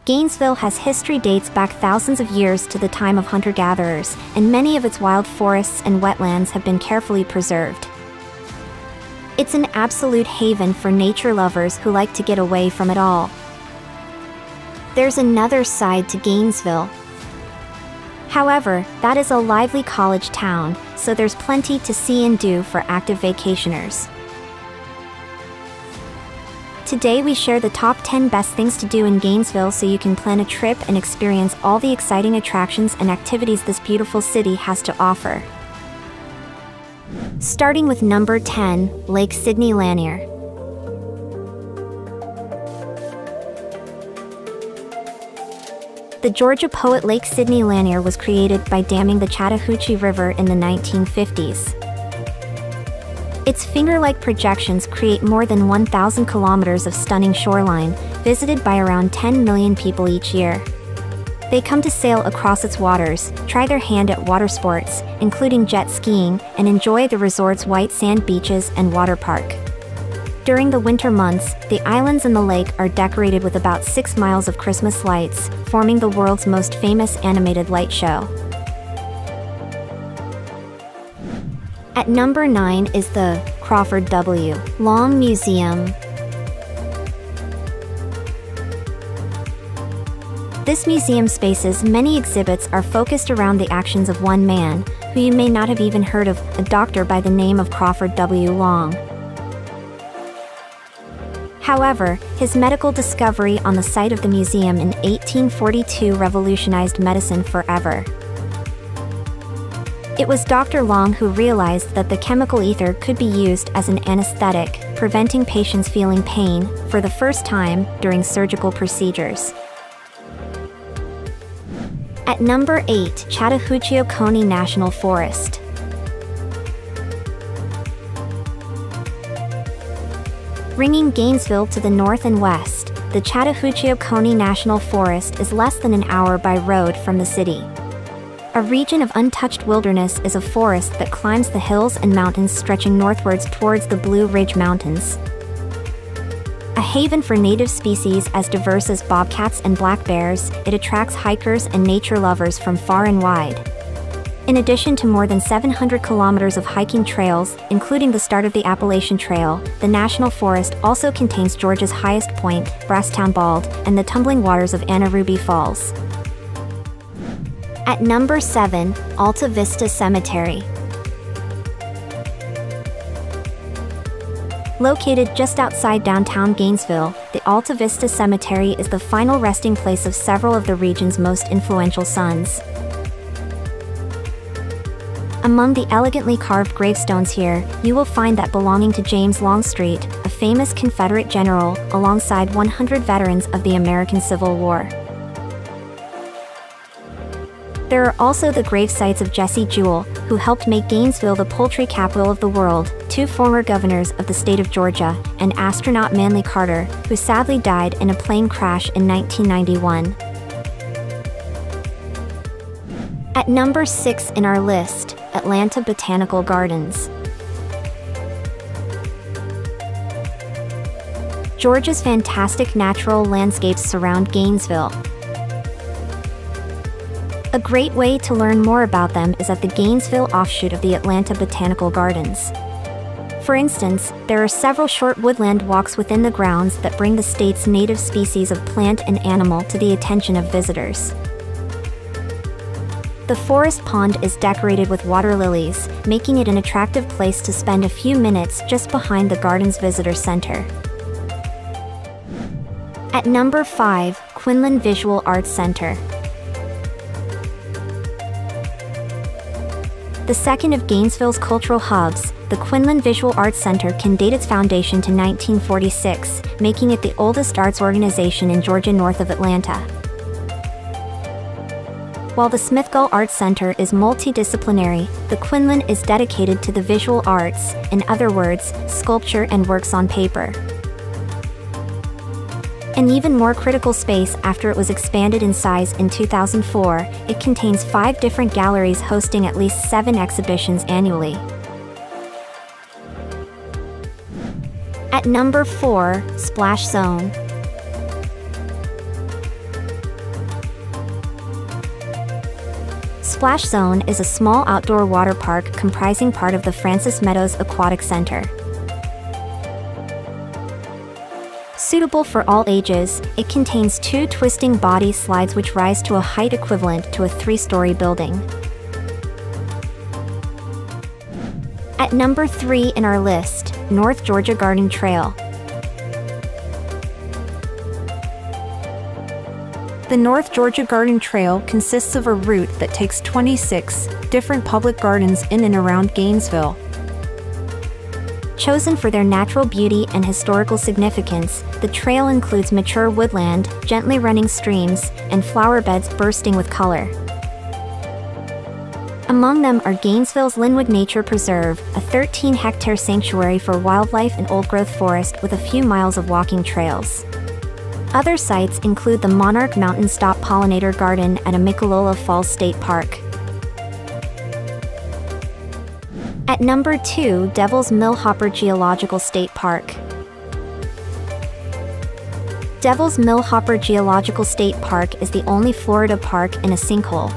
Gainesville has history dates back thousands of years to the time of hunter-gatherers, and many of its wild forests and wetlands have been carefully preserved. It's an absolute haven for nature lovers who like to get away from it all. There's another side to Gainesville. However, that is a lively college town, so there's plenty to see and do for active vacationers. Today we share the top 10 best things to do in Gainesville so you can plan a trip and experience all the exciting attractions and activities this beautiful city has to offer. Starting with number 10, Lake Sidney Lanier. The Georgia poet Lake Sidney Lanier was created by damming the Chattahoochee River in the 1950s. Its finger-like projections create more than 1,000 kilometers of stunning shoreline, visited by around 10 million people each year. They come to sail across its waters, try their hand at water sports, including jet skiing, and enjoy the resort's white sand beaches and water park. During the winter months, the islands and the lake are decorated with about 6 miles of Christmas lights, forming the world's most famous animated light show. At number 9 is the Crawford W. Long Museum. This museum space's many exhibits are focused around the actions of one man, who you may not have even heard of, a doctor by the name of Crawford W. Long. However, his medical discovery on the site of the museum in 1842 revolutionized medicine forever. It was Dr. Long who realized that the chemical ether could be used as an anesthetic, preventing patients feeling pain, for the first time, during surgical procedures. At number 8, Chattahoochee-Oconee National Forest. Ringing Gainesville to the north and west, the Chattahoochee-Oconee National Forest is less than an hour by road from the city. A region of untouched wilderness is a forest that climbs the hills and mountains stretching northwards towards the Blue Ridge Mountains. A haven for native species as diverse as bobcats and black bears, it attracts hikers and nature lovers from far and wide. In addition to more than 700 kilometers of hiking trails, including the start of the Appalachian Trail, the National Forest also contains Georgia's highest point, Brasstown Bald, and the tumbling waters of Anaruby Falls. At number 7, Alta Vista Cemetery. Located just outside downtown Gainesville, the Alta Vista Cemetery is the final resting place of several of the region's most influential sons. Among the elegantly carved gravestones here, you will find that belonging to James Longstreet, a famous Confederate general, alongside 100 veterans of the American Civil War. There are also the gravesites of Jesse Jewell, who helped make Gainesville the poultry capital of the world, 2 former governors of the state of Georgia, and astronaut Manly Carter, who sadly died in a plane crash in 1991. At number 6 in our list, Atlanta Botanical Gardens. Georgia's fantastic natural landscapes surround Gainesville. A great way to learn more about them is at the Gainesville offshoot of the Atlanta Botanical Gardens. For instance, there are several short woodland walks within the grounds that bring the state's native species of plant and animal to the attention of visitors. The forest pond is decorated with water lilies, making it an attractive place to spend a few minutes just behind the garden's visitor center. At number 5, Quinlan Visual Arts Center. The second of Gainesville's cultural hubs, the Quinlan Visual Arts Center can date its foundation to 1946, making it the oldest arts organization in Georgia north of Atlanta. While the Smithgull Arts Center is multidisciplinary, the Quinlan is dedicated to the visual arts, in other words, sculpture and works on paper. An even more critical space after it was expanded in size in 2004, it contains 5 different galleries hosting at least 7 exhibitions annually. At number 4, Splash Zone. Splash Zone is a small outdoor water park comprising part of the Francis Meadows Aquatic Center. Suitable for all ages, it contains 2 twisting body slides which rise to a height equivalent to a 3-story building. At number 3 in our list, North Georgia Garden Trail. The North Georgia Garden Trail consists of a route that takes 26 different public gardens in and around Gainesville. Chosen for their natural beauty and historical significance, the trail includes mature woodland, gently running streams, and flower beds bursting with color. Among them are Gainesville's Linwood Nature Preserve, a 13-hectare sanctuary for wildlife and old-growth forest with a few miles of walking trails. Other sites include the Monarch Mountain Stop Pollinator Garden at Amicalola Falls State Park. At number 2, Devil's Millhopper Geological State Park. Devil's Millhopper Geological State Park is the only Florida park in a sinkhole.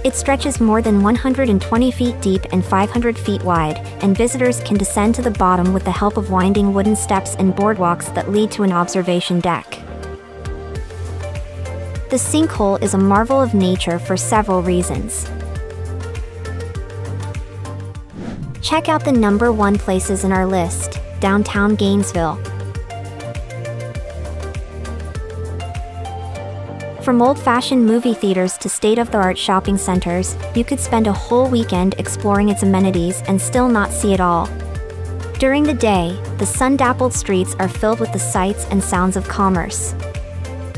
It stretches more than 120 feet deep and 500 feet wide, and visitors can descend to the bottom with the help of winding wooden steps and boardwalks that lead to an observation deck. The sinkhole is a marvel of nature for several reasons. Check out the number 1 places in our list, downtown Gainesville. From old-fashioned movie theaters to state-of-the-art shopping centers, you could spend a whole weekend exploring its amenities and still not see it all. During the day, the sun-dappled streets are filled with the sights and sounds of commerce.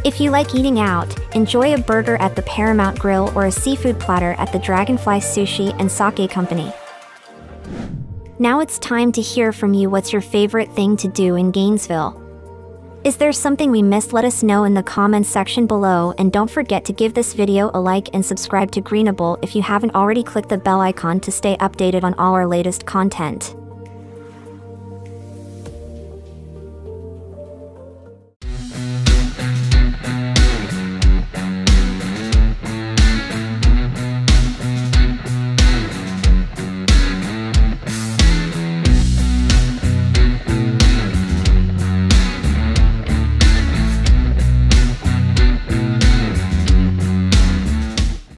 If you like eating out, enjoy a burger at the Paramount Grill or a seafood platter at the Dragonfly Sushi and Sake Company. Now it's time to hear from you. What's your favorite thing to do in Gainesville? Is there something we missed? Let us know in the comments section below, and don't forget to give this video a like and subscribe to Greenable if you haven't already. Click the bell icon to stay updated on all our latest content.